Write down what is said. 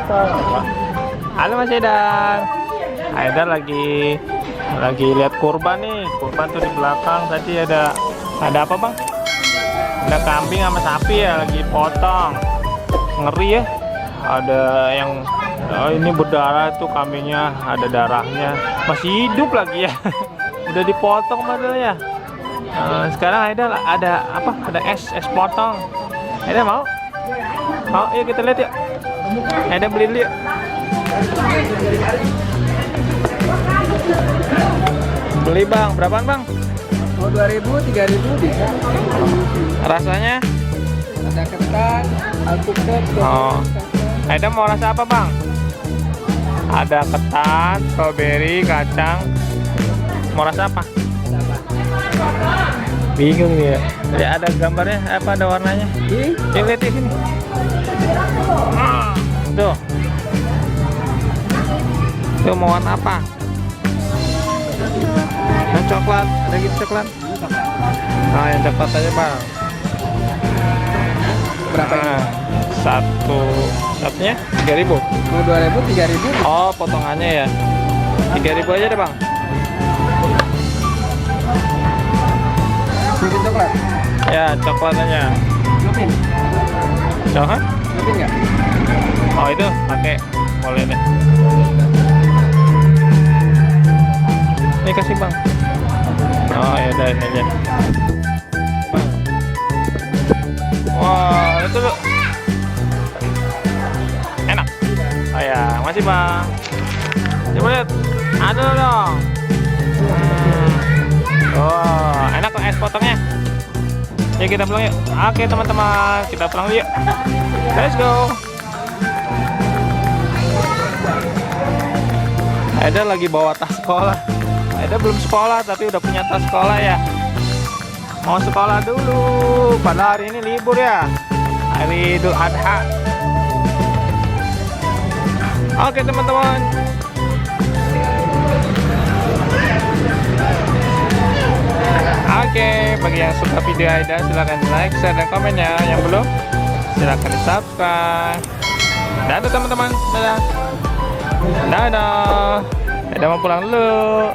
Halo Mas Edan. Aida lagi lihat kurban nih. Kurban tuh di belakang tadi ada apa bang? Ada kambing sama sapi ya lagi potong. Ngeri ya. Ada yang ini berdarah tuh kambingnya, ada darahnya. Masih hidup lagi ya. Udah dipotong padahal ya. Sekarang Aida ada apa? Ada es potong. Aida mau? Mau? Yuk kita lihat yuk. Aida beli dulu yuk. Beli bang, berapaan bang? Mau 2.000, 3.000 bisa. Rasanya? Ada ketan, alpukat, Oh. Aida mau rasa apa bang? Ada ketan, strawberry, kacang. Mau rasa apa? Bingung nih ya. Jadi ada gambarnya, apa ada warnanya? Lihat di sini. Tuh. Tuh mau warna apa? Yang coklat, ada gitu coklat. Nah, yang coklat aja bang. Berapa ini? Satunya 3.000. Mau 2.000, 3.000. Oh, potongannya ya. 3.000 aja deh bang. Mungkin coklat. Ya, coklat aja. Mungkin. Coklat? Mungkin nggak? Oh itu pakai, boleh deh. Ini kasih bang. Oh ya udah ini aja. Wah itu loh. Enak. Oh ya masih bang. Coba lihat. Ada dong. Oh enak kok es potongnya. Ya kita pulang yuk. Oke teman-teman, kita pulang yuk. Let's go. Aida lagi bawa tas sekolah. Aida belum sekolah tapi udah punya tas sekolah ya. Mau sekolah dulu. Padahal hari ini libur ya. Hari Idul Adha. Oke teman-teman. Oke, bagi yang suka video Aida silahkan like, share, dan komennya. Yang belum silahkan di subscribe. Dadah teman-teman. Dadah. Dadah. Aida mau pulang dulu.